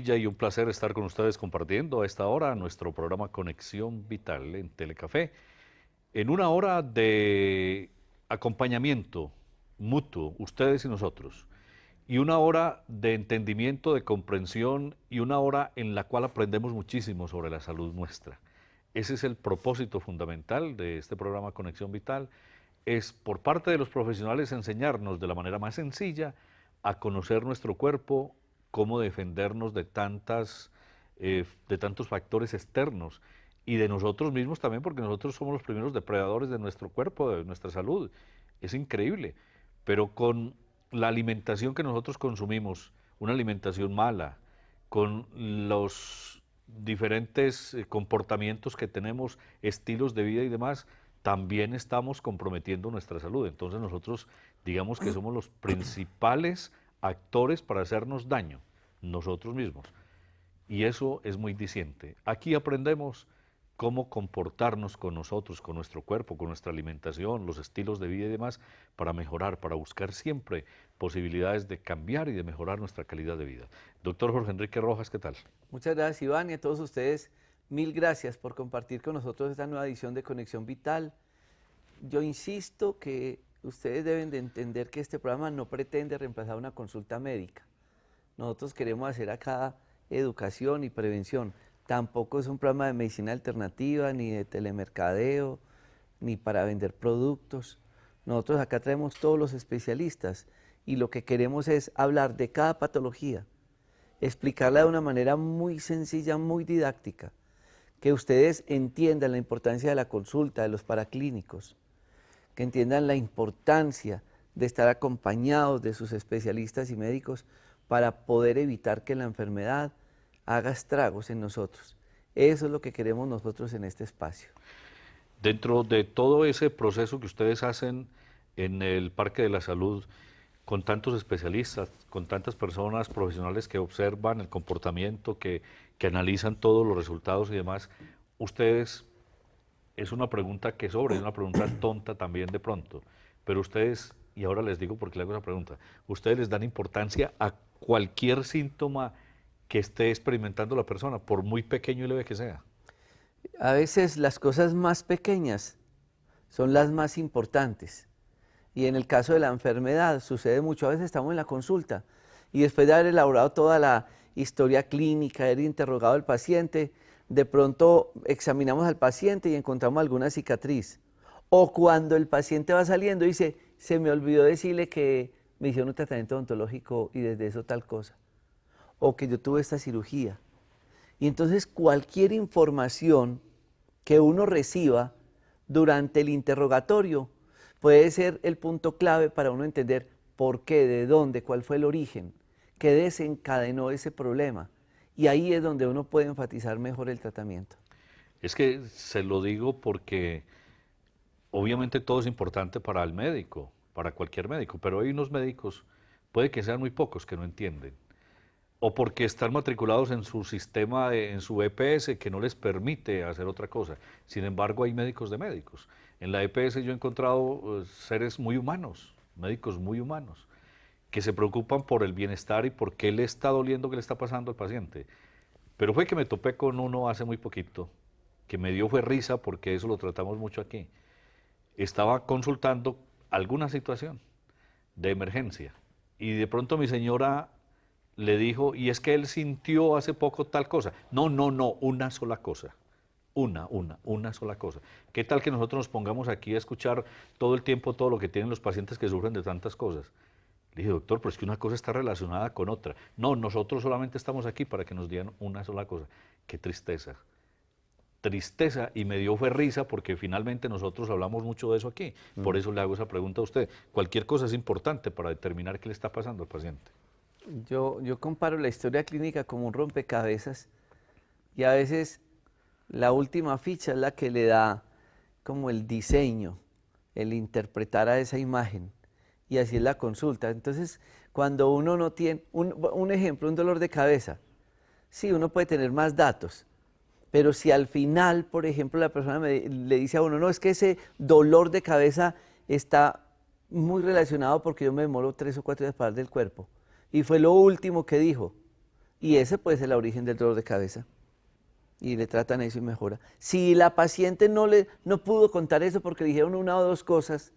Y un placer estar con ustedes compartiendo a esta hora nuestro programa Conexión Vital en Telecafé, en una hora de acompañamiento mutuo, ustedes y nosotros, y una hora de entendimiento, de comprensión y una hora en la cual aprendemos muchísimo sobre la salud nuestra. Ese es el propósito fundamental de este programa Conexión Vital, es por parte de los profesionales enseñarnos de la manera más sencilla a conocer nuestro cuerpo, cómo defendernos de tantos factores externos y de nosotros mismos también, porque nosotros somos los primeros depredadores de nuestro cuerpo, de nuestra salud. Es increíble, pero con la alimentación que nosotros consumimos, una alimentación mala, con los diferentes comportamientos que tenemos, estilos de vida y demás, también estamos comprometiendo nuestra salud. Entonces nosotros digamos que somos los principales actores para hacernos daño, nosotros mismos. Y eso es muy diciente. Aquí aprendemos cómo comportarnos con nosotros, con nuestro cuerpo, con nuestra alimentación, los estilos de vida y demás, para mejorar, para buscar siempre posibilidades de cambiar y de mejorar nuestra calidad de vida. Doctor Jorge Enrique Rojas, ¿qué tal? Muchas gracias, Iván, y a todos ustedes, mil gracias por compartir con nosotros esta nueva edición de Conexión Vital. Yo insisto que ustedes deben de entender que este programa no pretende reemplazar una consulta médica. Nosotros queremos hacer acá educación y prevención. Tampoco es un programa de medicina alternativa, ni de telemercadeo, ni para vender productos. Nosotros acá traemos todos los especialistas y lo que queremos es hablar de cada patología, explicarla de una manera muy sencilla, muy didáctica, que ustedes entiendan la importancia de la consulta, de los paraclínicos, que entiendan la importancia de estar acompañados de sus especialistas y médicos para poder evitar que la enfermedad haga estragos en nosotros. Eso es lo que queremos nosotros en este espacio. Dentro de todo ese proceso que ustedes hacen en el Parque de la Salud, con tantos especialistas, con tantas personas profesionales que observan el comportamiento, que analizan todos los resultados y demás, ustedes, es una pregunta que sobre, es una pregunta tonta también de pronto, pero ustedes, y ahora les digo por qué le hago esa pregunta, ustedes les dan importancia a cualquier síntoma que esté experimentando la persona, por muy pequeño y leve que sea. A veces las cosas más pequeñas son las más importantes. Y en el caso de la enfermedad sucede mucho. A veces estamos en la consulta y después de haber elaborado toda la historia clínica, haber interrogado al paciente, de pronto examinamos al paciente y encontramos alguna cicatriz. O cuando el paciente va saliendo dice, se me olvidó decirle que me hicieron un tratamiento odontológico y desde eso tal cosa. O que yo tuve esta cirugía. Y entonces cualquier información que uno reciba durante el interrogatorio puede ser el punto clave para uno entender por qué, de dónde, cuál fue el origen, qué desencadenó ese problema. Y ahí es donde uno puede enfatizar mejor el tratamiento. Es que se lo digo porque obviamente todo es importante para el médico, para cualquier médico, pero hay unos médicos, puede que sean muy pocos, que no entienden. O porque están matriculados en su sistema, en su EPS, que no les permite hacer otra cosa. Sin embargo, hay médicos de médicos. En la EPS yo he encontrado seres muy humanos, médicos muy humanos, que se preocupan por el bienestar y por qué le está doliendo, qué le está pasando al paciente. Pero fue que me topé con uno hace muy poquito, que me dio fue risa porque eso lo tratamos mucho aquí. Estaba consultando alguna situación de emergencia y de pronto mi señora le dijo, y es que él sintió hace poco tal cosa. No, no, no, una sola cosa. Una sola cosa. ¿Qué tal que nosotros nos pongamos aquí a escuchar todo el tiempo todo lo que tienen los pacientes que sufren de tantas cosas? Le dije, doctor, pero es que una cosa está relacionada con otra. No, nosotros solamente estamos aquí para que nos digan una sola cosa. Qué tristeza. Tristeza, y me dio fue risa porque finalmente nosotros hablamos mucho de eso aquí. Por eso le hago esa pregunta a usted. Cualquier cosa es importante para determinar qué le está pasando al paciente. Yo comparo la historia clínica como un rompecabezas y a veces la última ficha es la que le da como el diseño, el interpretar a esa imagen. Y así es la consulta. Entonces, cuando uno no tiene, un ejemplo, un dolor de cabeza, sí, uno puede tener más datos, pero si al final, por ejemplo, la persona le dice a uno, no, es que ese dolor de cabeza está muy relacionado porque yo me demoro 3 o 4 días para dar del cuerpo. Y fue lo último que dijo. Y ese puede ser el origen del dolor de cabeza. Y le tratan eso y mejora. Si la paciente no pudo contar eso porque le dijeron una o dos cosas,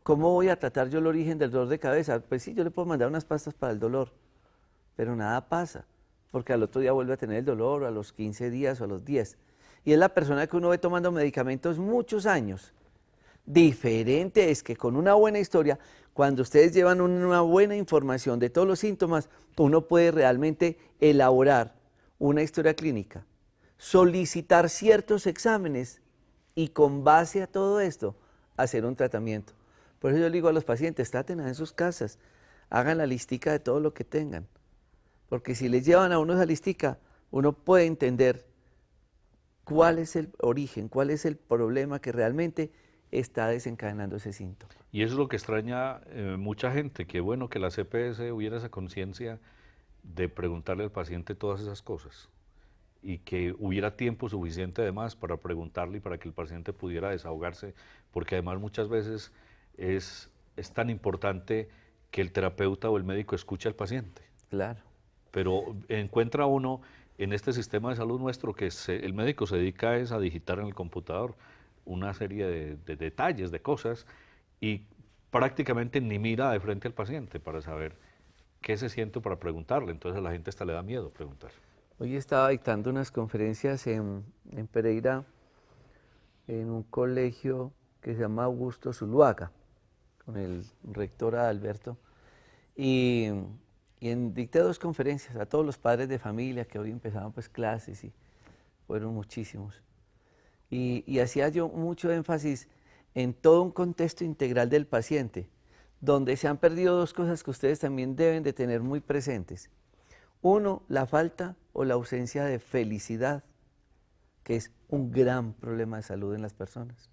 ¿cómo voy a tratar yo el origen del dolor de cabeza? Pues sí, yo le puedo mandar unas pastas para el dolor, pero nada pasa, porque al otro día vuelve a tener el dolor, o a los 15 días o a los 10. Y es la persona que uno ve tomando medicamentos muchos años. Diferente es que con una buena historia, cuando ustedes llevan una buena información de todos los síntomas, uno puede realmente elaborar una historia clínica, solicitar ciertos exámenes y con base a todo esto, hacer un tratamiento. Por eso yo le digo a los pacientes, traten en sus casas, hagan la listica de todo lo que tengan. Porque si les llevan a uno esa listica, uno puede entender cuál es el origen, cuál es el problema que realmente está desencadenando ese síntoma. Y eso es lo que extraña mucha gente, que bueno que la CPS hubiera esa conciencia de preguntarle al paciente todas esas cosas y que hubiera tiempo suficiente además para preguntarle y para que el paciente pudiera desahogarse, porque además muchas veces es tan importante que el terapeuta o el médico escuche al paciente. Claro. Pero encuentra uno en este sistema de salud nuestro que el médico se dedica es a digitar en el computador una serie de detalles, de cosas, y prácticamente ni mira de frente al paciente para saber qué se siente para preguntarle. Entonces a la gente hasta le da miedo preguntar. Hoy estaba dictando unas conferencias en Pereira, en un colegio que se llama Augusto Zuluaga, con el rector Alberto, y dicté dos conferencias a todos los padres de familia que hoy empezaban pues clases y fueron muchísimos. Y hacía yo mucho énfasis en todo un contexto integral del paciente, donde se han perdido dos cosas que ustedes también deben de tener muy presentes. Uno, la falta o la ausencia de felicidad, que es un gran problema de salud en las personas.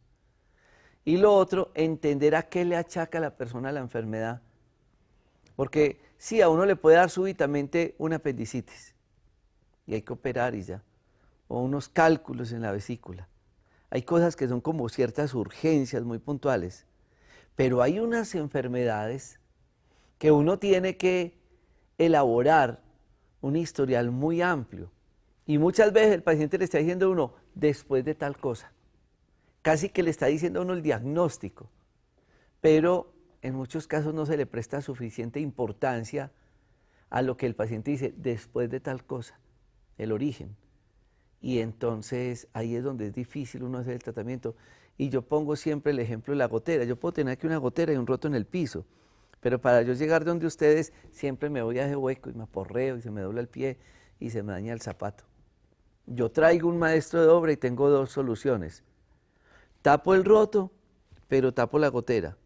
Y lo otro, entender a qué le achaca a la persona la enfermedad. Porque sí, a uno le puede dar súbitamente una apendicitis y hay que operar y ya, o unos cálculos en la vesícula. Hay cosas que son como ciertas urgencias muy puntuales, pero hay unas enfermedades que uno tiene que elaborar un historial muy amplio. Y muchas veces el paciente le está diciendo a uno, después de tal cosa. Casi que le está diciendo a uno el diagnóstico. Pero en muchos casos no se le presta suficiente importancia a lo que el paciente dice, después de tal cosa, el origen. Y entonces ahí es donde es difícil uno hacer el tratamiento. Y yo pongo siempre el ejemplo de la gotera. Yo puedo tener aquí una gotera y un roto en el piso, pero para yo llegar donde ustedes siempre me voy a ese hueco y me aporreo y se me dobla el pie y se me daña el zapato. Yo traigo un maestro de obra y tengo dos soluciones. Tapo el roto, pero tapo la gotera.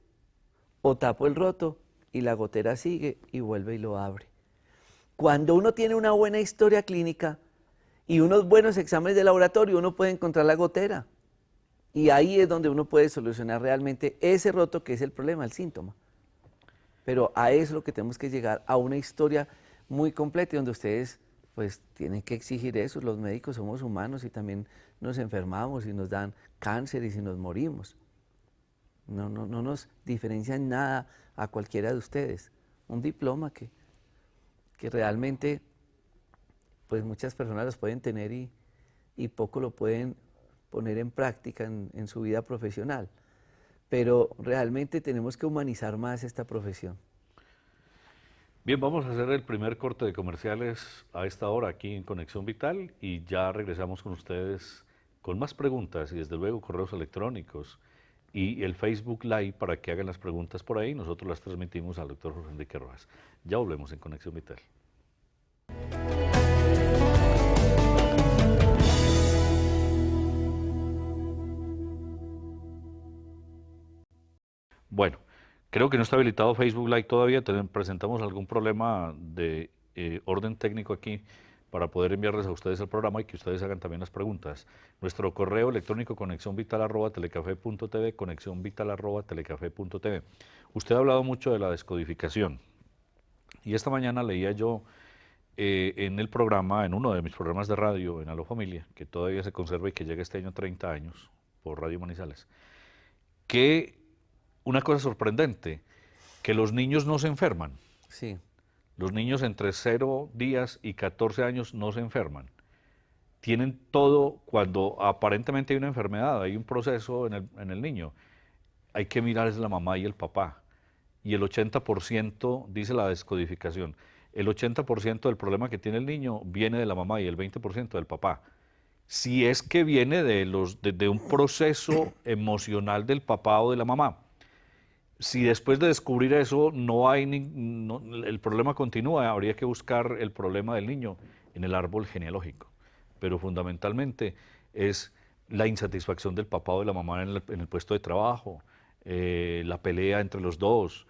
O tapo el roto y la gotera sigue y vuelve y lo abre. Cuando uno tiene una buena historia clínica y unos buenos exámenes de laboratorio, uno puede encontrar la gotera. Y ahí es donde uno puede solucionar realmente ese roto que es el problema, el síntoma. Pero a eso es lo que tenemos que llegar, a una historia muy completa y donde ustedes pues tienen que exigir eso. Los médicos somos humanos y también nos enfermamos y nos dan cáncer y si nos morimos. No nos diferencia en nada a cualquiera de ustedes. Un diploma que realmente pues muchas personas los pueden tener y poco lo pueden poner en práctica en su vida profesional. Pero realmente tenemos que humanizar más esta profesión. Bien, vamos a hacer el primer corte de comerciales a esta hora aquí en Conexión Vital y ya regresamos con ustedes con más preguntas y desde luego correos electrónicos y el Facebook Live para que hagan las preguntas por ahí. Nosotros las transmitimos al doctor Jorge Enrique Rojas. Ya volvemos en Conexión Vital. Bueno, creo que no está habilitado Facebook Live todavía. Presentamos algún problema de orden técnico aquí para poder enviarles a ustedes el programa y que ustedes hagan también las preguntas. Nuestro correo electrónico conexiónvital@telecafé.tv, conexiónvital@telecafé.tv. Usted ha hablado mucho de la descodificación y esta mañana leía yo en el programa, en uno de mis programas de radio, en Aló Familia, que todavía se conserva y que llega este año a 30 años por Radio Manizales, que una cosa sorprendente, que los niños no se enferman. Sí. Los niños entre 0 días y 14 años no se enferman. Tienen todo cuando aparentemente hay una enfermedad, hay un proceso en el niño. Hay que mirar es la mamá y el papá. Y el 80%, dice la descodificación, el 80% del problema que tiene el niño viene de la mamá y el 20% del papá. Si es que viene de un proceso emocional del papá o de la mamá. Si después de descubrir eso no hay el problema continúa, habría que buscar el problema del niño en el árbol genealógico. Pero fundamentalmente es la insatisfacción del papá o de la mamá en el puesto de trabajo, la pelea entre los dos,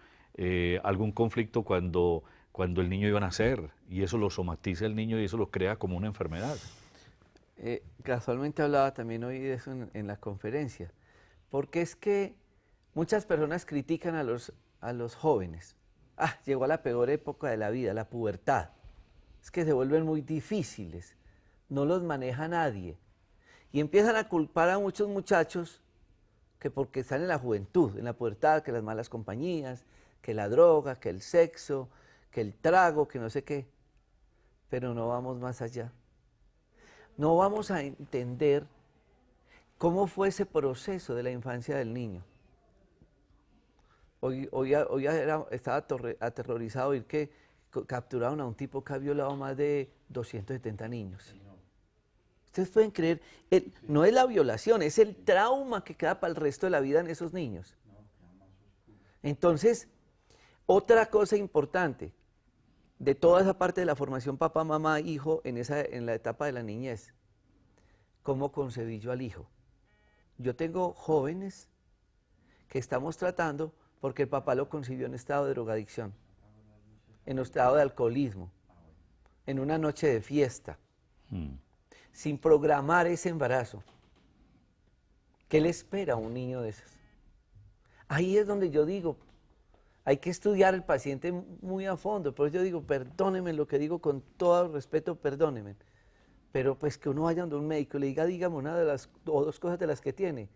algún conflicto cuando el niño iba a nacer y eso lo somatiza el niño y eso lo crea como una enfermedad. Casualmente hablaba también hoy de eso en la conferencia, porque es que muchas personas critican a los jóvenes. Ah, llegó a la peor época de la vida, la pubertad. Es que se vuelven muy difíciles, no los maneja nadie. Y empiezan a culpar a muchos muchachos que porque están en la juventud, en la pubertad, que las malas compañías, que la droga, que el sexo, que el trago, que no sé qué. Pero no vamos más allá. No vamos a entender cómo fue ese proceso de la infancia del niño. Hoy estaba aterrorizado oír que capturaron a un tipo que ha violado más de 270 niños. Ustedes pueden creer, no es la violación, es el trauma que queda para el resto de la vida en esos niños. Entonces, otra cosa importante de toda esa parte de la formación papá, mamá, hijo en la etapa de la niñez, ¿cómo concebí yo al hijo? Yo tengo jóvenes que estamos tratando porque el papá lo concibió en estado de drogadicción, en estado de alcoholismo, en una noche de fiesta, sin programar ese embarazo. ¿Qué le espera a un niño de esos? Ahí es donde yo digo, hay que estudiar al paciente muy a fondo, por eso yo digo, perdónenme lo que digo con todo respeto, perdónenme, pero pues que uno vaya donde un médico y le diga, dígame una de las o dos cosas de las que tiene.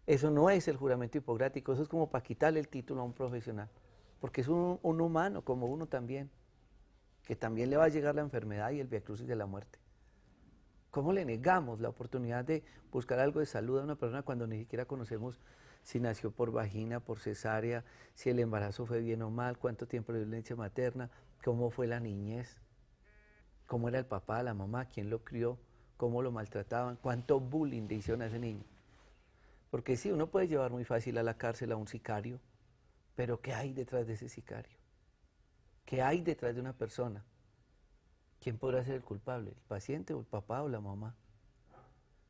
Eso no es el juramento hipocrático, eso es como para quitarle el título a un profesional, porque es un humano como uno también, que también le va a llegar la enfermedad y el viacrucis de la muerte. ¿Cómo le negamos la oportunidad de buscar algo de salud a una persona cuando ni siquiera conocemos si nació por vagina, por cesárea, si el embarazo fue bien o mal, cuánto tiempo de violencia materna, cómo fue la niñez, cómo era el papá, la mamá, quién lo crió, cómo lo maltrataban, cuánto bullying le hicieron a ese niño? Porque sí, uno puede llevar muy fácil a la cárcel a un sicario, pero ¿qué hay detrás de ese sicario? ¿Qué hay detrás de una persona? ¿Quién podrá ser el culpable? ¿El paciente o el papá o la mamá?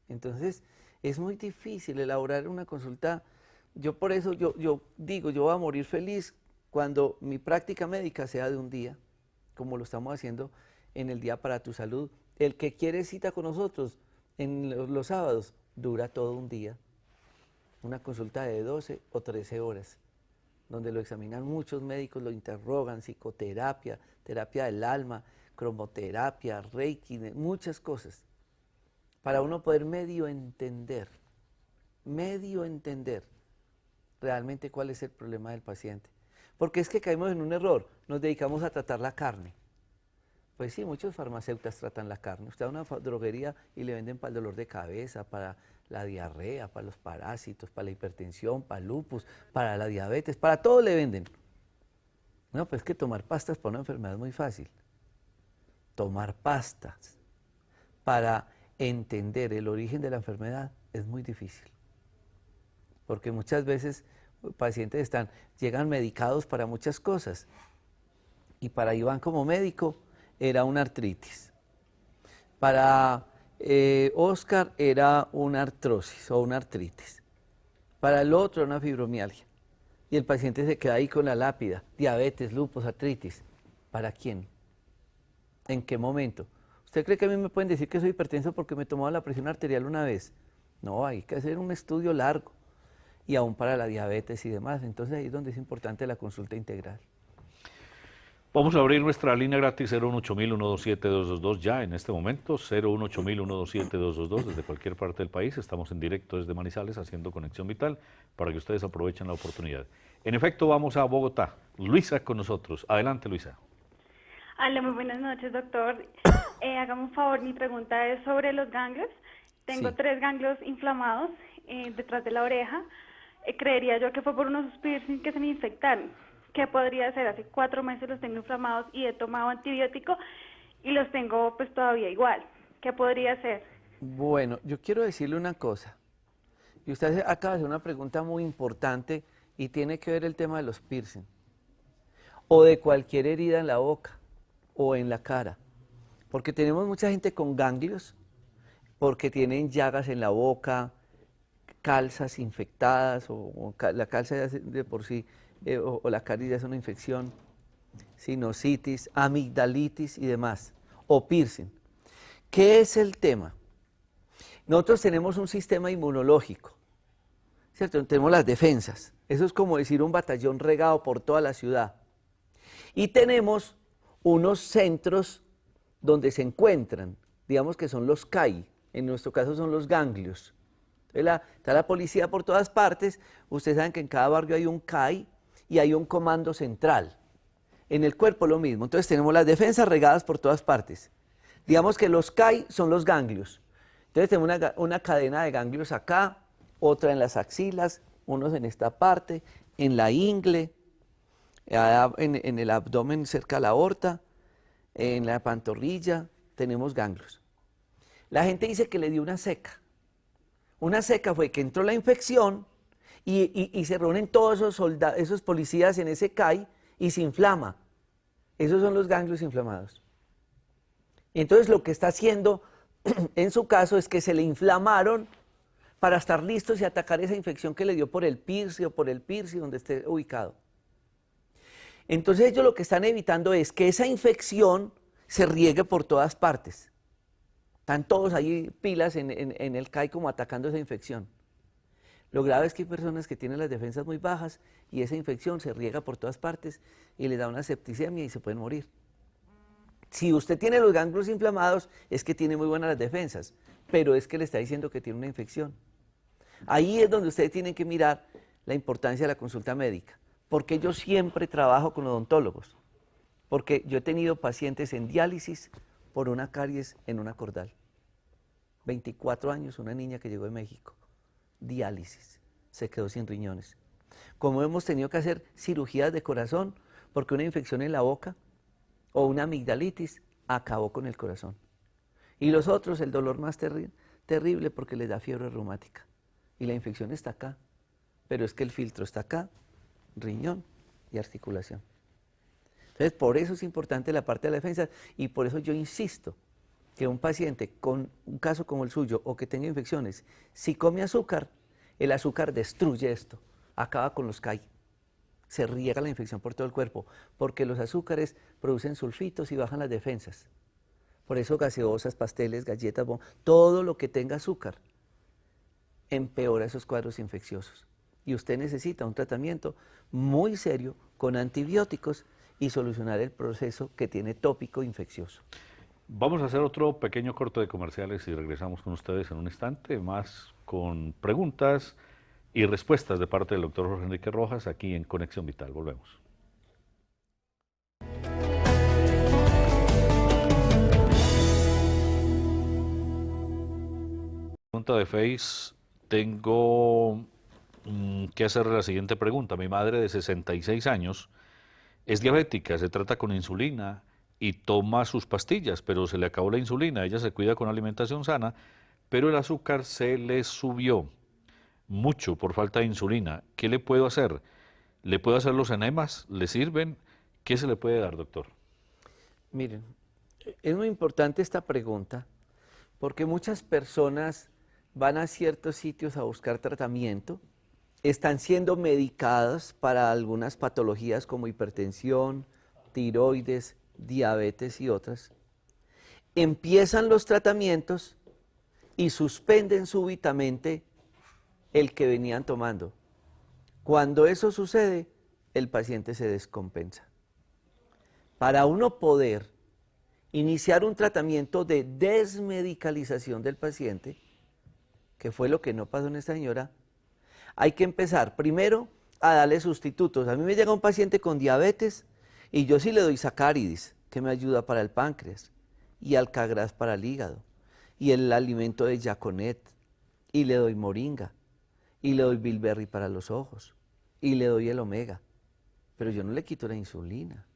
Entonces, es muy difícil elaborar una consulta. Yo por eso, yo digo, yo voy a morir feliz cuando mi práctica médica sea de un día, como lo estamos haciendo en el Día para tu Salud. El que quiere cita con nosotros en los sábados dura todo un día. Una consulta de 12 o 13 horas, donde lo examinan muchos médicos, lo interrogan, psicoterapia, terapia del alma, cromoterapia, reiki, muchas cosas, para uno poder medio entender realmente cuál es el problema del paciente. Porque es que caímos en un error, nos dedicamos a tratar la carne. Pues sí, muchos farmacéuticos tratan la carne. Usted va a una droguería y le venden para el dolor de cabeza, para la diarrea, para los parásitos, para la hipertensión, para el lupus, para la diabetes, para todo le venden. No, pues es que tomar pastas para una enfermedad es muy fácil. Tomar pastas para entender el origen de la enfermedad es muy difícil. Porque muchas veces pacientes llegan medicados para muchas cosas. Y para Iván como médico era una artritis. Para Oscar era una artrosis o una artritis. Para el otro una fibromialgia. Y el paciente se queda ahí con la lápida, diabetes, lupus, artritis. ¿Para quién? ¿En qué momento? ¿Usted cree que a mí me pueden decir que soy hipertenso porque me tomaba la presión arterial una vez? No, hay que hacer un estudio largo. Y aún para la diabetes y demás. Entonces ahí es donde es importante la consulta integral. Vamos a abrir nuestra línea gratis 018-127-222 ya en este momento, 018-127-222 desde cualquier parte del país. Estamos en directo desde Manizales haciendo Conexión Vital para que ustedes aprovechen la oportunidad. En efecto, vamos a Bogotá. Luisa con nosotros. Adelante, Luisa. Hola, muy buenas noches, doctor. Hágame un favor, mi pregunta es sobre los ganglios. Tengo Sí. 3 ganglios inflamados detrás de la oreja. Creería yo que fue por unos piercing que se me infectaron. ¿Qué podría hacer? Hace 4 meses los tengo inflamados y he tomado antibiótico y los tengo pues todavía igual. ¿Qué podría hacer? Bueno, yo quiero decirle una cosa. Y usted acaba de hacer una pregunta muy importante y tiene que ver el tema de los piercing. O de cualquier herida en la boca o en la cara. Porque tenemos mucha gente con ganglios, porque tienen llagas en la boca, calzas infectadas, la calza ya de por sí, o la caries ya es una infección, sinusitis, amigdalitis y demás, o piercing. ¿Qué es el tema? Nosotros tenemos un sistema inmunológico, ¿cierto? Tenemos las defensas. Eso es como decir un batallón regado por toda la ciudad. Y tenemos unos centros donde se encuentran, digamos que son los CAI, en nuestro caso son los ganglios. Entonces está la policía por todas partes, ustedes saben que en cada barrio hay un CAI y hay un comando central. En el cuerpo lo mismo, entonces tenemos las defensas regadas por todas partes. Digamos que los CAI son los ganglios. Entonces tenemos una cadena de ganglios acá, otra en las axilas, unos en esta parte, en la ingle, en el abdomen cerca a la aorta, en la pantorrilla, tenemos ganglios. La gente dice que le dio una seca. Una seca fue que entró la infección y se reúnen todos esos policías en ese CAI y se inflama. Esos son los ganglios inflamados. Entonces lo que está haciendo en su caso es que se le inflamaron para estar listos y atacar esa infección que le dio por el piercing o por el piercing donde esté ubicado. Entonces ellos lo que están evitando es que esa infección se riegue por todas partes. Están todos ahí pilas en el CAI como atacando esa infección. Lo grave es que hay personas que tienen las defensas muy bajas y esa infección se riega por todas partes y les da una septicemia y se pueden morir. Si usted tiene los ganglios inflamados es que tiene muy buenas las defensas, pero es que le está diciendo que tiene una infección. Ahí es donde ustedes tienen que mirar la importancia de la consulta médica, porque yo siempre trabajo con odontólogos, porque yo he tenido pacientes en diálisis por una caries en una cordal. 24 años, una niña que llegó de México, diálisis, se quedó sin riñones. Como hemos tenido que hacer cirugías de corazón porque una infección en la boca o una amigdalitis acabó con el corazón. Y los otros, el dolor más terrible porque les da fiebre reumática. Y la infección está acá, pero es que el filtro está acá, riñón y articulación. Entonces, por eso es importante la parte de la defensa y por eso yo insisto que un paciente con un caso como el suyo o que tenga infecciones, si come azúcar, el azúcar destruye esto, acaba con los CAI. Se riega la infección por todo el cuerpo, porque los azúcares producen sulfitos y bajan las defensas. Por eso gaseosas, pasteles, galletas, todo lo que tenga azúcar empeora esos cuadros infecciosos. Y usted necesita un tratamiento muy serio con antibióticos y solucionar el proceso que tiene tópico infeccioso. Vamos a hacer otro pequeño corte de comerciales y regresamos con ustedes en un instante, más con preguntas y respuestas de parte del doctor Jorge Enrique Rojas aquí en Conexión Vital. Volvemos. Pregunta de Face, tengo que hacerle la siguiente pregunta. Mi madre de 66 años es diabética, se trata con insulina y toma sus pastillas, pero se le acabó la insulina. Ella se cuida con alimentación sana, pero el azúcar se le subió mucho por falta de insulina. ¿Qué le puedo hacer? ¿Le puedo hacer los enemas? ¿Le sirven? ¿Qué se le puede dar, doctor? Miren, es muy importante esta pregunta porque muchas personas van a ciertos sitios a buscar tratamiento, están siendo medicadas para algunas patologías como hipertensión, tiroides, diabetes y otras. Empiezan los tratamientos y suspenden súbitamente el que venían tomando. Cuando eso sucede, el paciente se descompensa. Para uno poder iniciar un tratamiento de desmedicalización del paciente, que fue lo que no pasó en esta señora, hay que empezar primero a darle sustitutos. A mí me llega un paciente con diabetes y yo sí le doy sacárides, que me ayuda para el páncreas, y alcagraz para el hígado, y el alimento de Yaconet, y le doy moringa, y le doy bilberry para los ojos, y le doy el omega, pero yo no le quito la insulina.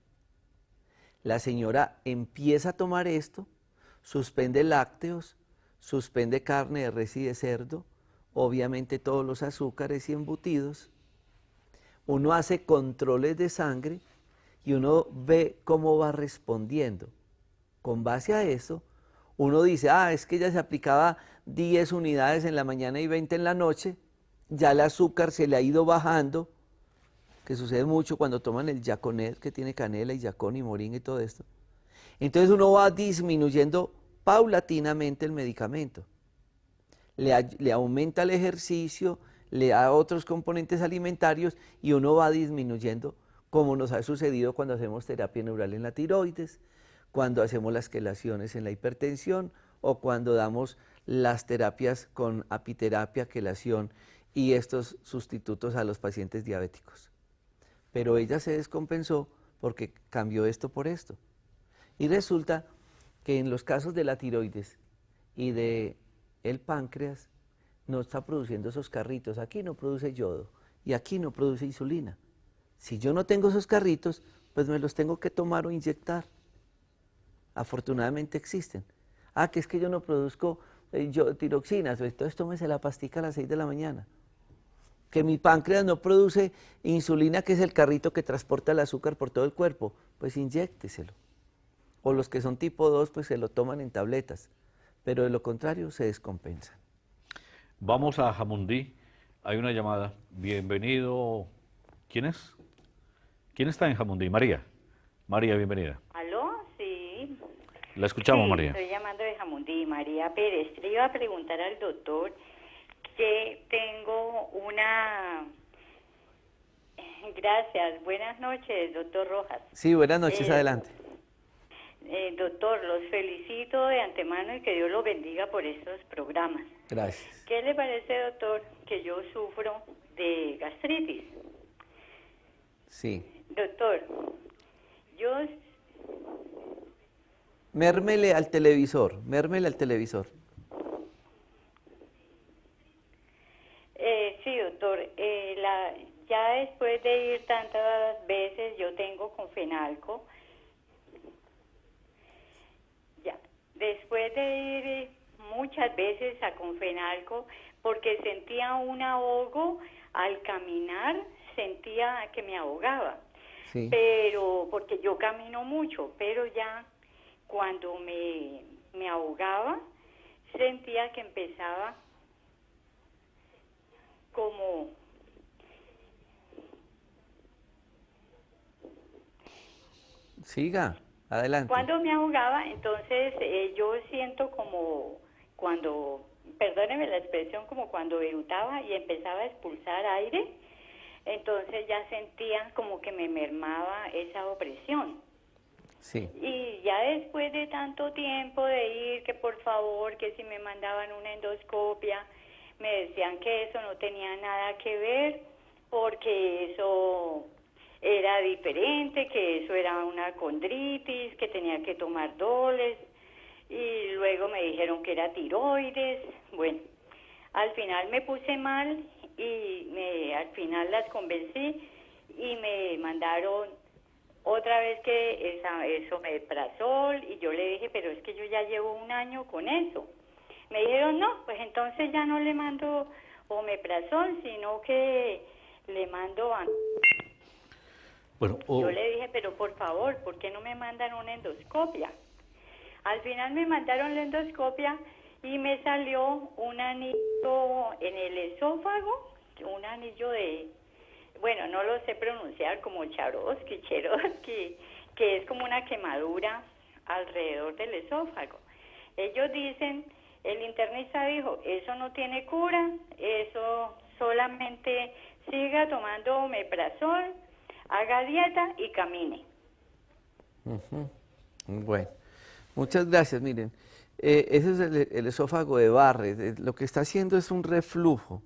La señora empieza a tomar esto, suspende lácteos, suspende carne de res y de cerdo, obviamente todos los azúcares y embutidos. Uno hace controles de sangre y uno ve cómo va respondiendo. Con base a eso, uno dice, es que ella se aplicaba 10 unidades en la mañana y 20 en la noche, ya el azúcar se le ha ido bajando, que sucede mucho cuando toman el Yaconet, que tiene canela y yacón y moringa y todo esto. Entonces uno va disminuyendo paulatinamente el medicamento. Le aumenta el ejercicio, le da otros componentes alimentarios y uno va disminuyendo, como nos ha sucedido cuando hacemos terapia neural en la tiroides, cuando hacemos las quelaciones en la hipertensión o cuando damos las terapias con apiterapia, quelación y estos sustitutos a los pacientes diabéticos. Pero ella se descompensó porque cambió esto por esto. Y resulta que en los casos de la tiroides y de el páncreas no está produciendo esos carritos, aquí no produce yodo y aquí no produce insulina. Si yo no tengo esos carritos, pues me los tengo que tomar o inyectar. Afortunadamente existen. Que es que yo no produzco tiroxinas, entonces tómese la pastica a las 6 de la mañana. Que mi páncreas no produce insulina, que es el carrito que transporta el azúcar por todo el cuerpo, pues inyécteselo. O los que son tipo 2, pues se lo toman en tabletas, pero de lo contrario se descompensan. Vamos a Jamundí, hay una llamada. Bienvenido. ¿Quién es? ¿Quién está en Jamundí? María. María, bienvenida. ¿Aló? Sí. La escuchamos, Sí, María. estoy llamando de Jamundí, María Pérez. Le iba a preguntar al doctor que tengo una... Gracias. Buenas noches, doctor Rojas. Sí, buenas noches, adelante. Doctor, los felicito de antemano y que Dios los bendiga por estos programas. Gracias. ¿Qué le parece, doctor, que yo sufro de gastritis? Sí. Doctor, yo... Mérmele al televisor, mérmele al televisor. Sí, doctor, ya después de ir tantas veces, yo tengo Confenalco. Ya, después de ir muchas veces a Confenalco, porque sentía un ahogo al caminar, sentía que me ahogaba. Sí. Pero, porque yo camino mucho, pero ya cuando me ahogaba, sentía que empezaba como... Siga, adelante. Cuando me ahogaba, entonces yo siento como cuando, perdóneme la expresión, como cuando erutaba y empezaba a expulsar aire, entonces ya sentía como que me mermaba esa opresión. Sí. Y ya después de tanto tiempo de ir, que por favor, que si me mandaban una endoscopia, me decían que eso no tenía nada que ver, porque eso era diferente, que eso era una condritis, que tenía que tomar doles, y luego me dijeron que era tiroides. Bueno, al final me puse mal y al final las convencí y me mandaron otra vez que eso omeprazol, y yo le dije, pero es que yo ya llevo un año con eso. Me dijeron, no, pues entonces ya no le mando omeprazol, sino que le mando... Bueno, Yo le dije, pero por favor, ¿por qué no me mandan una endoscopia? Al final me mandaron la endoscopia y me salió un anillo en el esófago, un anillo de... Bueno, no lo sé pronunciar, como Cherosky, que es como una quemadura alrededor del esófago. Ellos dicen, el internista dijo, eso no tiene cura, eso solamente siga tomando omeprazol, haga dieta y camine. Bueno, muchas gracias. Miren, ese es el esófago de Barrett. Lo que está haciendo es un reflujo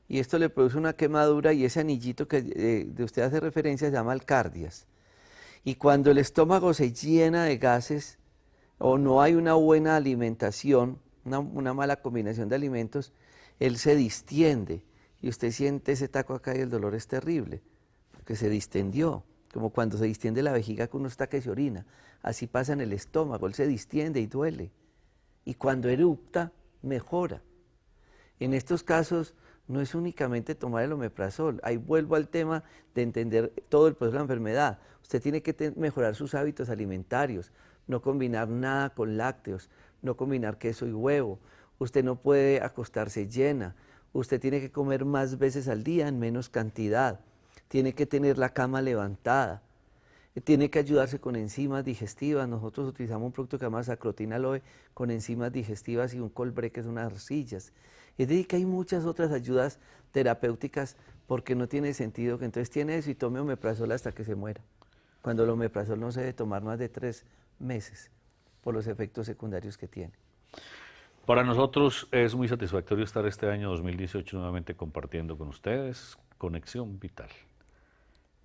y esto le produce una quemadura y ese anillito que de usted hace referencia se llama alcardias. Y cuando el estómago se llena de gases o no hay una buena alimentación, una mala combinación de alimentos, él se distiende y usted siente ese taco acá y el dolor es terrible, porque se distendió, como cuando se distiende la vejiga que uno está que se orina. Así pasa en el estómago, él se distiende y duele. Y cuando erupta, mejora. En estos casos no es únicamente tomar el omeprazol, ahí vuelvo al tema de entender todo el proceso de la enfermedad. Usted tiene que mejorar sus hábitos alimentarios, no combinar nada con lácteos, no combinar queso y huevo. Usted no puede acostarse llena, usted tiene que comer más veces al día en menos cantidad, tiene que tener la cama levantada, tiene que ayudarse con enzimas digestivas. Nosotros utilizamos un producto que se llama Sacrotin Aloe con enzimas digestivas y un Colbre, que es unas arcillas. Es decir, que hay muchas otras ayudas terapéuticas, porque no tiene sentido que entonces tiene eso y tome omeprazol hasta que se muera, cuando el omeprazol no se debe tomar más de 3 meses por los efectos secundarios que tiene. Para nosotros es muy satisfactorio estar este año 2018 nuevamente compartiendo con ustedes Conexión Vital.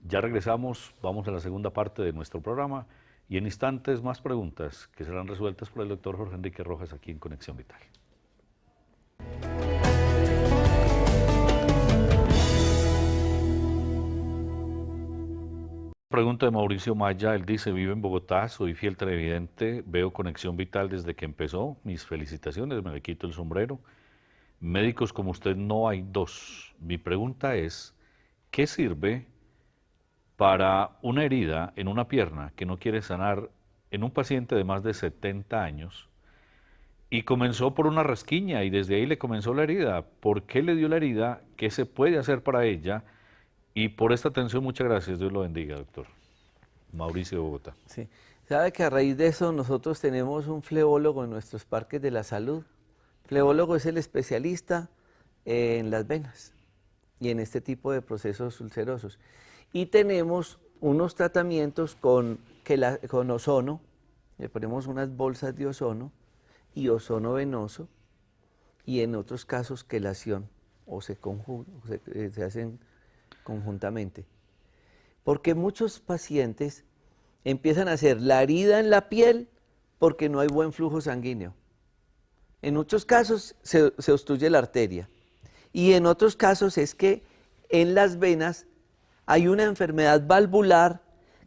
Ya regresamos, vamos a la segunda parte de nuestro programa y en instantes más preguntas que serán resueltas por el doctor Jorge Enrique Rojas aquí en Conexión Vital. Pregunta de Mauricio Maya, él dice: vivo en Bogotá, soy fiel televidente, veo Conexión Vital desde que empezó, mis felicitaciones, me le quito el sombrero. Médicos como usted no hay dos. Mi pregunta es, ¿qué sirve para una herida en una pierna que no quiere sanar en un paciente de más de 70 años y comenzó por una rasquiña y desde ahí le comenzó la herida? ¿Por qué le dio la herida? ¿Qué se puede hacer para ella? Y por esta atención, muchas gracias. Dios lo bendiga, doctor. Mauricio de Bogotá. Sí. Sabe que a raíz de eso nosotros tenemos un flebólogo en nuestros parques de la salud. Flebólogo es el especialista en las venas y en este tipo de procesos ulcerosos. Y tenemos unos tratamientos con ozono, le ponemos unas bolsas de ozono y ozono venoso, y en otros casos quelación, o se hacen conjuntamente. Porque muchos pacientes empiezan a hacer la herida en la piel porque no hay buen flujo sanguíneo. En muchos casos se obstruye la arteria y en otros casos es que en las venas hay una enfermedad valvular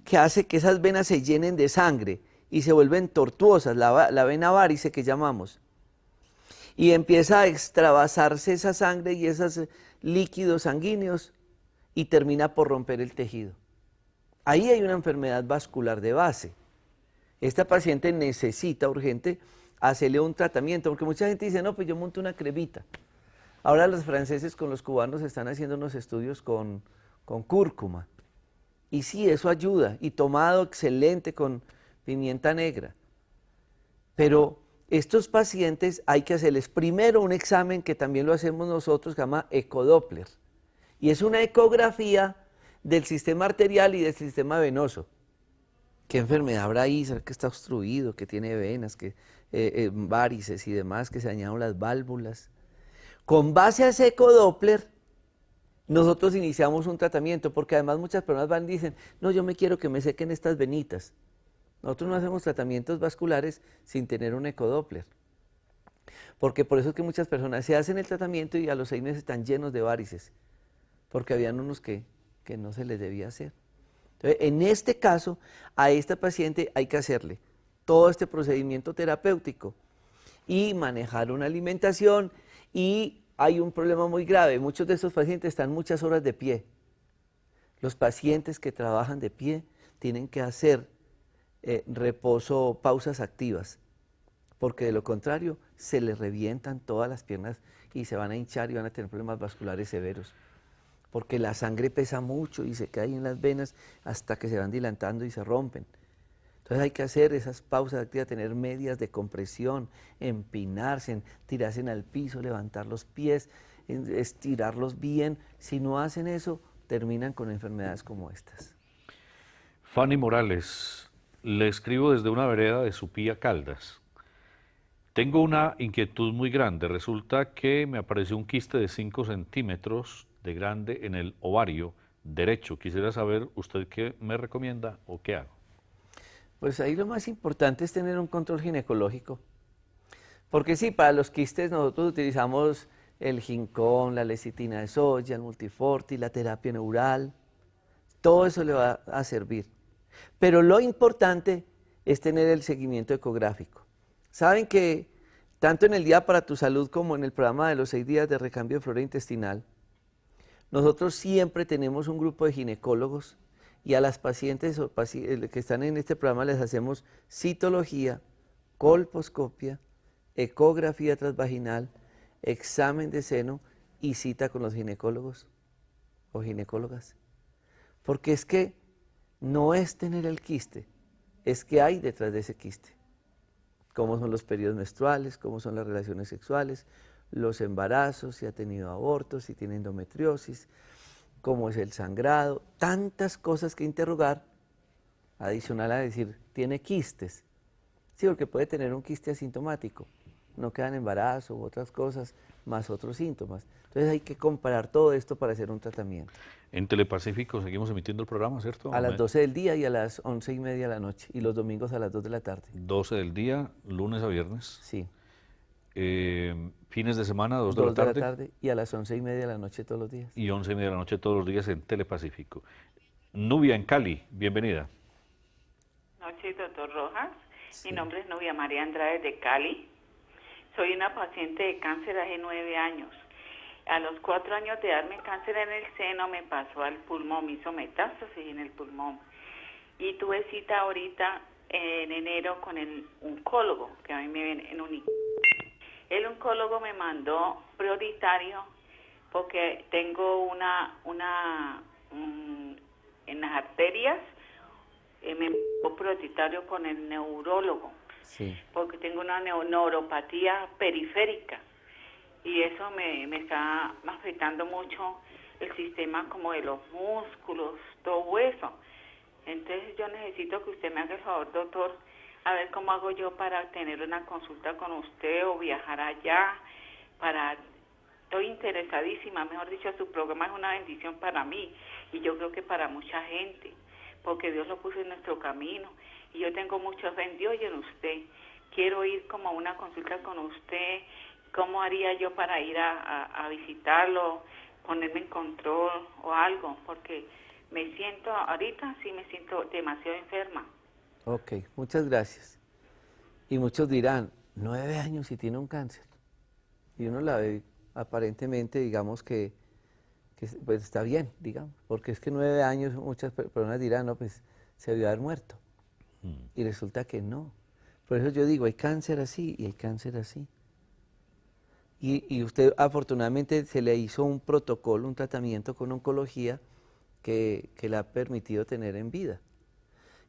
que hace que esas venas se llenen de sangre y se vuelven tortuosas, la vena varice que llamamos. Y empieza a extravasarse esa sangre y esos líquidos sanguíneos y termina por romper el tejido. Ahí hay una enfermedad vascular de base. Esta paciente necesita urgente hacerle un tratamiento, porque mucha gente dice, no, pues yo monto una cremita. Ahora los franceses con los cubanos están haciendo unos estudios con cúrcuma. Y sí, eso ayuda, y tomado excelente con pimienta negra. Pero estos pacientes hay que hacerles primero un examen que también lo hacemos nosotros, que se llama ecodoppler. Y es una ecografía del sistema arterial y del sistema venoso. ¿Qué enfermedad habrá ahí? ¿Será que está obstruido, que tiene venas, que varices y demás, que se dañaron las válvulas? Con base a ese ecodoppler, nosotros iniciamos un tratamiento, porque además muchas personas van y dicen, no, yo me quiero que me sequen estas venitas. Nosotros no hacemos tratamientos vasculares sin tener un ecodoppler. Porque por eso es que muchas personas se hacen el tratamiento y a los 6 meses están llenos de varices, porque habían unos que no se les debía hacer. Entonces, en este caso, a esta paciente hay que hacerle todo este procedimiento terapéutico y manejar una alimentación. Y hay un problema muy grave, muchos de estos pacientes están muchas horas de pie. Los pacientes que trabajan de pie tienen que hacer reposo, pausas activas, porque de lo contrario se les revientan todas las piernas y se van a hinchar y van a tener problemas vasculares severos, porque la sangre pesa mucho y se cae en las venas hasta que se van dilatando y se rompen. Entonces hay que hacer esas pausas activas, tener medias de compresión, empinarse, tirarse al piso, levantar los pies, estirarlos bien. Si no hacen eso, terminan con enfermedades como estas. Fanny Morales, le escribo desde una vereda de Supía, Caldas. Tengo una inquietud muy grande. Resulta que me apareció un quiste de 5 centímetros de grande en el ovario derecho. Quisiera saber usted qué me recomienda o qué hago. Pues ahí lo más importante es tener un control ginecológico. Porque sí, para los quistes nosotros utilizamos el ginkgon, la lecitina de soya, el multiforti, la terapia neural. Todo eso le va a servir. Pero lo importante es tener el seguimiento ecográfico. Saben que tanto en el Día para tu Salud como en el programa de los 6 días de recambio de flora intestinal, nosotros siempre tenemos un grupo de ginecólogos y a las pacientes que están en este programa les hacemos citología, colposcopia, ecografía transvaginal, examen de seno y cita con los ginecólogos o ginecólogas. Porque es que no es tener el quiste, es que hay detrás de ese quiste. Cómo son los periodos menstruales, cómo son las relaciones sexuales, los embarazos, si ha tenido abortos, si tiene endometriosis, cómo es el sangrado, tantas cosas que interrogar, adicional a decir, tiene quistes. Sí, porque puede tener un quiste asintomático, no quedan embarazo u otras cosas, más otros síntomas. Entonces hay que comparar todo esto para hacer un tratamiento. En Telepacífico seguimos emitiendo el programa, ¿cierto? A las 12 del día y a las 11:30 de la noche, y los domingos a las 2 de la tarde. 12 del día, lunes a viernes. Sí. Fines de semana, 2 de 2 la tarde. de la tarde y a las 11:30 de la noche todos los días. Y 11:30 de la noche todos los días en Telepacífico. Nubia en Cali, bienvenida. Noches, doctor Rojas. Sí. Mi nombre es Nubia María Andrade de Cali. Soy una paciente de cáncer hace 9 años. A los 4 años de darme cáncer en el seno me pasó al pulmón, me hizo metástasis en el pulmón. Y tuve cita ahorita en enero con el oncólogo, que a mí me viene en un... El oncólogo me mandó prioritario porque tengo en las arterias, me mandó prioritario con el neurólogo. Sí. Porque tengo una neuropatía periférica y eso me está afectando mucho el sistema como de los músculos, todo eso. Entonces yo necesito que usted me haga el favor, doctor, a ver cómo hago yo para tener una consulta con usted o viajar allá. Estoy interesadísima, mejor dicho, su programa es una bendición para mí y yo creo que para mucha gente, porque Dios lo puso en nuestro camino. Y yo tengo mucha fe en Dios y en usted. Quiero ir como a una consulta con usted. ¿Cómo haría yo para ir a visitarlo, ponerme en control o algo? Porque ahorita sí me siento demasiado enferma. Ok, muchas gracias. Y muchos dirán, 9 años y tiene un cáncer. Y uno la ve aparentemente, digamos que pues está bien, digamos. Porque es que 9 años muchas personas dirán, no, pues se debió haber muerto. Y resulta que no. Por eso yo digo, hay cáncer así y hay cáncer así. Y usted afortunadamente se le hizo un protocolo, un tratamiento con oncología que le ha permitido tener en vida.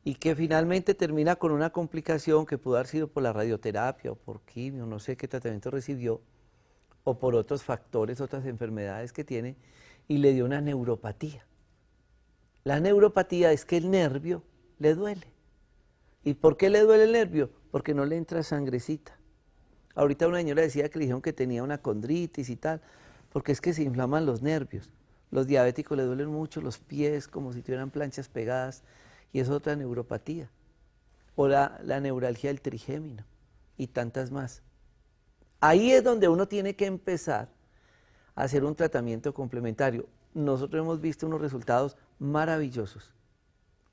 Y que finalmente termina con una complicación que pudo haber sido por la radioterapia o por quimio, no sé qué tratamiento recibió, o por otros factores, otras enfermedades que tiene, y le dio una neuropatía. La neuropatía es que el nervio le duele. ¿Y por qué le duele el nervio? Porque no le entra sangrecita. Ahorita una señora decía que le dijeron que tenía una condritis y tal, porque es que se inflaman los nervios. Los diabéticos le duelen mucho los pies, como si tuvieran planchas pegadas, y es otra neuropatía. O la neuralgia del trigémino, y tantas más. Ahí es donde uno tiene que empezar a hacer un tratamiento complementario. Nosotros hemos visto unos resultados maravillosos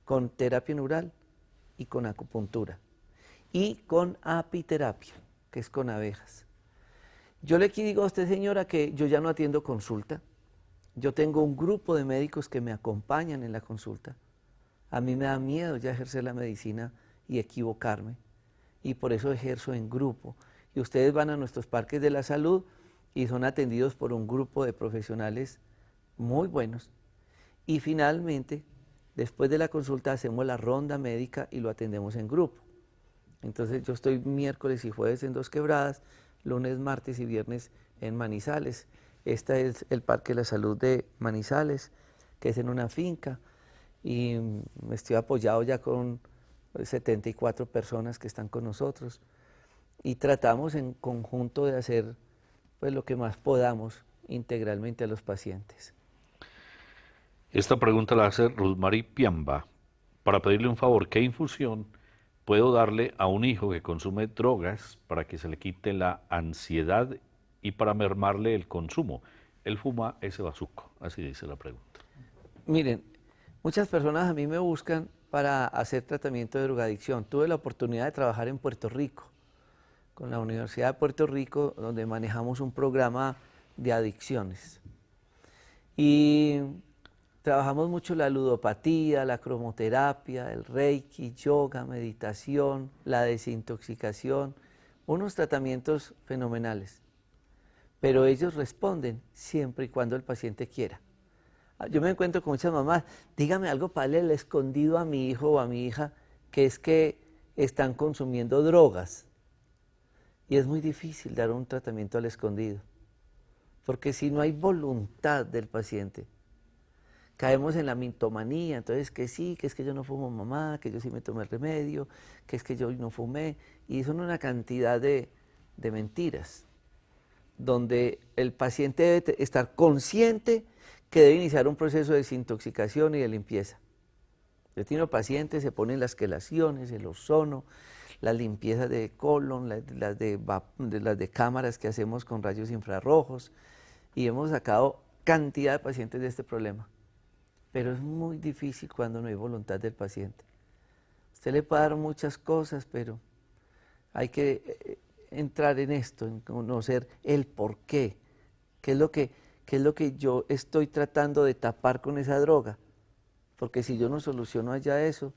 con terapia neural y con acupuntura y con apiterapia, que es con abejas. Yo le digo a usted, señora, que yo ya no atiendo consulta. Yo tengo un grupo de médicos que me acompañan en la consulta. A mí me da miedo ya ejercer la medicina y equivocarme, y por eso ejerzo en grupo. Y ustedes van a nuestros parques de la salud y son atendidos por un grupo de profesionales muy buenos. Y finalmente, después de la consulta, hacemos la ronda médica y lo atendemos en grupo. Entonces yo estoy miércoles y jueves en Dos Quebradas, lunes, martes y viernes en Manizales. Este es el Parque de la Salud de Manizales, que es en una finca, y estoy apoyado ya con 74 personas que están con nosotros, y tratamos en conjunto de hacer pues lo que más podamos integralmente a los pacientes. Esta pregunta la hace Rosmary Piamba. Para pedirle un favor, ¿qué infusión puedo darle a un hijo que consume drogas para que se le quite la ansiedad y para mermarle el consumo? Él fuma ese bazuco, así dice la pregunta. Miren, muchas personas a mí me buscan para hacer tratamiento de drogadicción. Tuve la oportunidad de trabajar en Puerto Rico, con la Universidad de Puerto Rico, donde manejamos un programa de adicciones. Y trabajamos mucho la ludopatía, la cromoterapia, el reiki, yoga, meditación, la desintoxicación, unos tratamientos fenomenales. Pero ellos responden siempre y cuando el paciente quiera. Yo me encuentro con muchas mamás, dígame algo para el escondido a mi hijo o a mi hija, que es que están consumiendo drogas. Y es muy difícil dar un tratamiento al escondido, porque si no hay voluntad del paciente, caemos en la mitomanía, entonces que sí, que es que yo no fumo mamá, que yo sí me tomé el remedio, que es que yo no fumé, y son una cantidad de mentiras, donde el paciente debe estar consciente que debe iniciar un proceso de desintoxicación y de limpieza. Yo tengo pacientes, se ponen las quelaciones, el ozono, las limpiezas de colon, las de cámaras que hacemos con rayos infrarrojos, y hemos sacado cantidad de pacientes de este problema. Pero es muy difícil cuando no hay voluntad del paciente. Usted le puede dar muchas cosas, pero hay que entrar en esto, en conocer el por qué, qué es lo que yo estoy tratando de tapar con esa droga. Porque si yo no soluciono allá eso,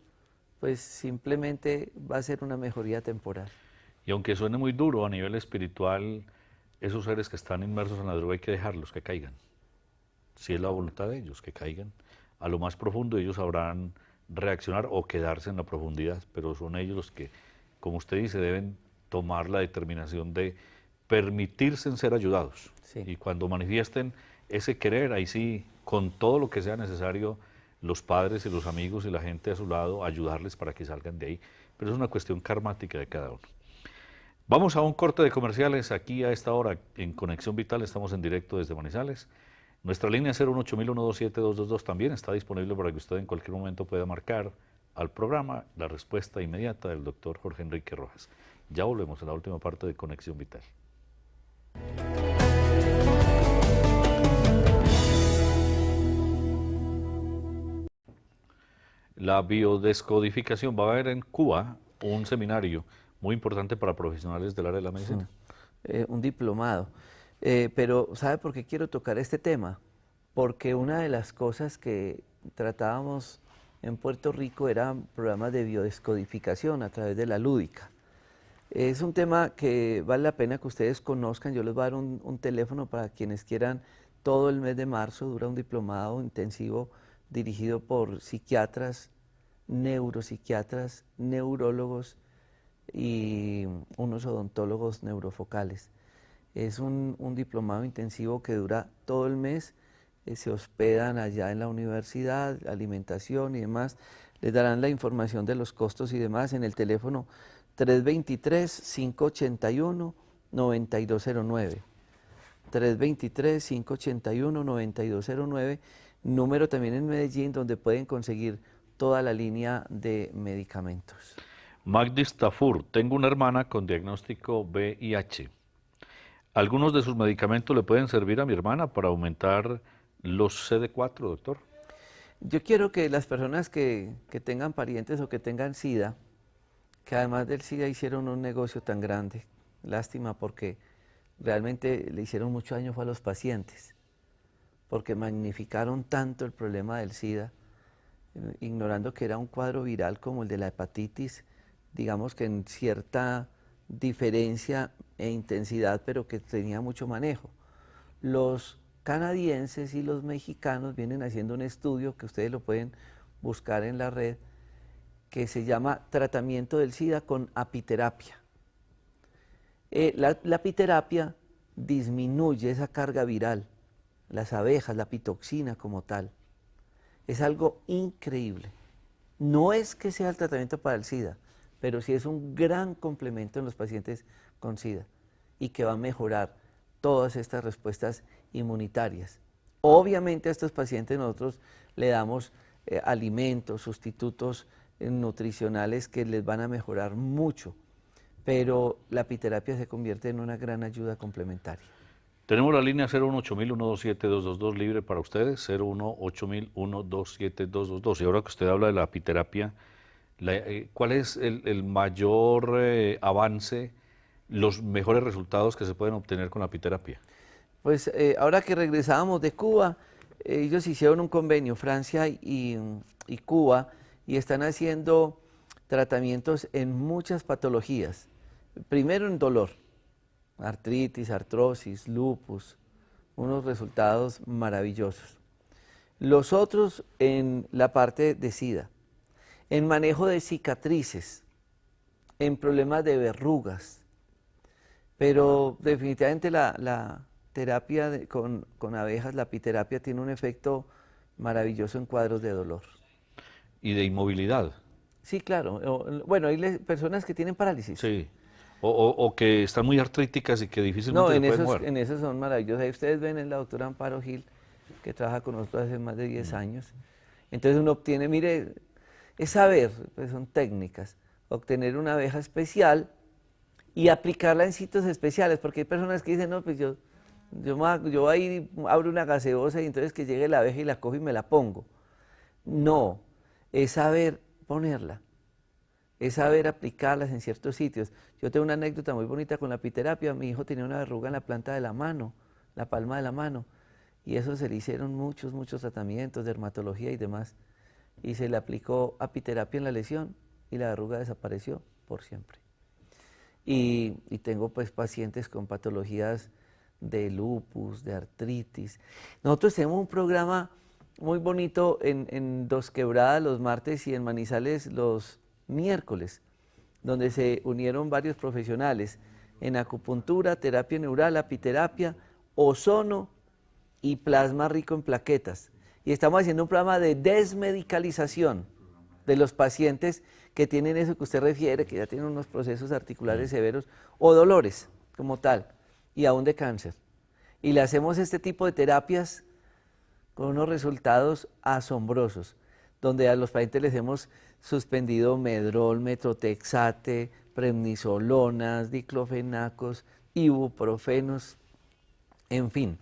pues simplemente va a ser una mejoría temporal. Y aunque suene muy duro a nivel espiritual, esos seres que están inmersos en la droga hay que dejarlos que caigan. Si es la voluntad de ellos, que caigan a lo más profundo, ellos sabrán reaccionar o quedarse en la profundidad, pero son ellos los que, como usted dice, deben tomar la determinación de permitirse ser ayudados. Sí. Y cuando manifiesten ese querer, ahí sí, con todo lo que sea necesario, los padres y los amigos y la gente a su lado, ayudarles para que salgan de ahí. Pero es una cuestión karmática de cada uno. Vamos a un corte de comerciales aquí a esta hora en Conexión Vital, estamos en directo desde Manizales. Nuestra línea 018-127-222 también está disponible para que usted en cualquier momento pueda marcar al programa la respuesta inmediata del doctor Jorge Enrique Rojas. Ya volvemos a la última parte de Conexión Vital. La biodescodificación, va a haber en Cuba un seminario muy importante para profesionales del área de la medicina. Un diplomado. Pero ¿sabe por qué quiero tocar este tema? Porque una de las cosas que tratábamos en Puerto Rico eran programas de biodescodificación a través de la lúdica. Es un tema que vale la pena que ustedes conozcan. Yo les voy a dar un teléfono para quienes quieran. Todo el mes de marzo dura un diplomado intensivo dirigido por psiquiatras, neuropsiquiatras, neurólogos y unos odontólogos neurofocales. Es un diplomado intensivo que dura todo el mes, se hospedan allá en la universidad, alimentación y demás. Les darán la información de los costos y demás en el teléfono 323-581-9209. 323-581-9209, número también en Medellín donde pueden conseguir toda la línea de medicamentos. Magdis Tafur, tengo una hermana con diagnóstico VIH. ¿Algunos de sus medicamentos le pueden servir a mi hermana para aumentar los CD4, doctor? Yo quiero que las personas que tengan parientes o que tengan SIDA, que además del SIDA hicieron un negocio tan grande, lástima porque realmente le hicieron mucho daño fue a los pacientes, porque magnificaron tanto el problema del SIDA, ignorando que era un cuadro viral como el de la hepatitis, digamos que en cierta diferencia e intensidad, pero que tenía mucho manejo. Los canadienses y los mexicanos vienen haciendo un estudio que ustedes lo pueden buscar en la red, que se llama tratamiento del SIDA con apiterapia. La apiterapia disminuye esa carga viral, las abejas, la pitoxina como tal. Es algo increíble. No es que sea el tratamiento para el SIDA, pero sí es un gran complemento en los pacientes con SIDA y que va a mejorar todas estas respuestas inmunitarias. Obviamente a estos pacientes nosotros le damos alimentos, sustitutos nutricionales que les van a mejorar mucho, pero la apiterapia se convierte en una gran ayuda complementaria. Tenemos la línea 018.127.222 libre para ustedes, 018.127.222. Y ahora que usted habla de la apiterapia, ¿cuál es el mayor avance, los mejores resultados que se pueden obtener con la apiterapia? Pues ahora que regresábamos de Cuba, ellos hicieron un convenio, Francia y Cuba, y están haciendo tratamientos en muchas patologías. Primero en dolor, artritis, artrosis, lupus, unos resultados maravillosos. Los otros en la parte de SIDA, en manejo de cicatrices, en problemas de verrugas, pero definitivamente la terapia con abejas, la apiterapia, tiene un efecto maravilloso en cuadros de dolor. Y de inmovilidad. Sí, claro. Bueno, hay personas que tienen parálisis. Sí. O que están muy artríticas y que difícilmente No, se en pueden esos, mover. en esos son maravillosos. Ahí ustedes ven en la doctora Amparo Gil, que trabaja con nosotros hace más de 10 años. Entonces uno obtiene, mire, es saber, pues son técnicas, obtener una abeja especial y aplicarla en sitios especiales, porque hay personas que dicen, no, pues yo ahí abro una gaseosa y entonces que llegue la abeja y la cojo y me la pongo. No, es saber ponerla, es saber aplicarlas en ciertos sitios. Yo tengo una anécdota muy bonita con la apiterapia. Mi hijo tenía una verruga en la planta de la mano, la palma de la mano, y eso se le hicieron muchos tratamientos, dermatología y demás, y se le aplicó apiterapia en la lesión y la verruga desapareció por siempre. Y tengo pues pacientes con patologías de lupus, de artritis. Nosotros tenemos un programa muy bonito en Dos Quebradas los martes y en Manizales los miércoles, donde se unieron varios profesionales en acupuntura, terapia neural, apiterapia, ozono y plasma rico en plaquetas. Y estamos haciendo un programa de desmedicalización de los pacientes que tienen eso que usted refiere, que ya tienen unos procesos articulares severos o dolores como tal, y aún de cáncer. Y le hacemos este tipo de terapias con unos resultados asombrosos, donde a los pacientes les hemos suspendido medrol, metrotexate, prednisolonas, diclofenacos, ibuprofenos, en fin,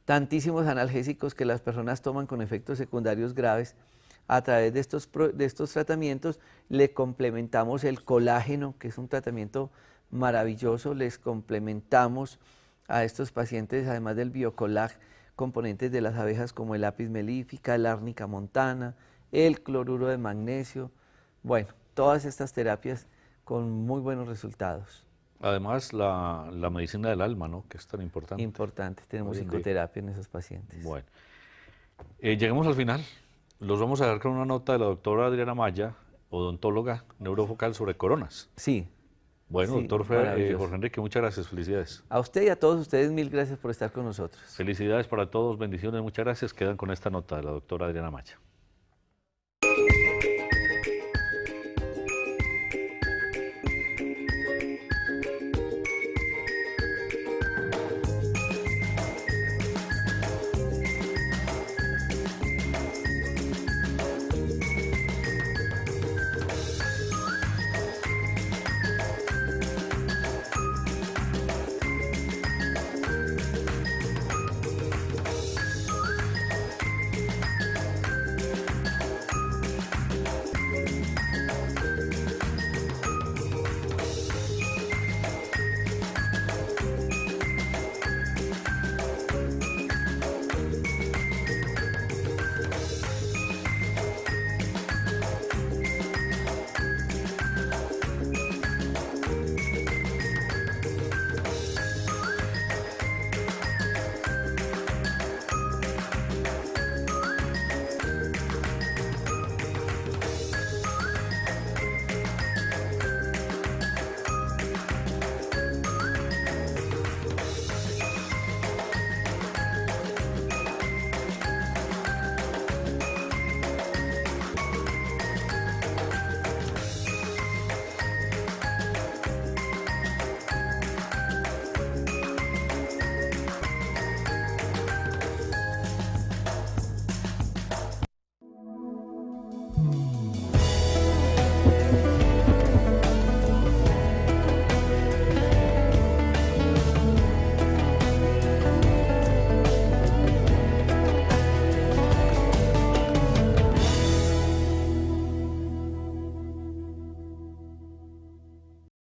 tantísimos analgésicos que las personas toman con efectos secundarios graves. A través de estos tratamientos le complementamos el colágeno, que es un tratamiento maravilloso, les complementamos a estos pacientes, además del biocolag, componentes de las abejas como el apis mellifera, el árnica montana, el cloruro de magnesio. Bueno, todas estas terapias con muy buenos resultados. Además, la medicina del alma, ¿no? Que es tan importante. Importante, tenemos Hoy en día. psicoterapia en esos pacientes. Bueno, llegamos al final. Los vamos a dejar con una nota de la doctora Adriana Maya, odontóloga neurofocal, sobre coronas. Sí. Bueno, Sí, doctor maravilloso. Jorge Enrique, muchas gracias, felicidades. A usted y a todos ustedes, mil gracias por estar con nosotros. Felicidades para todos, bendiciones, muchas gracias. Quedan con esta nota de la doctora Adriana Maya.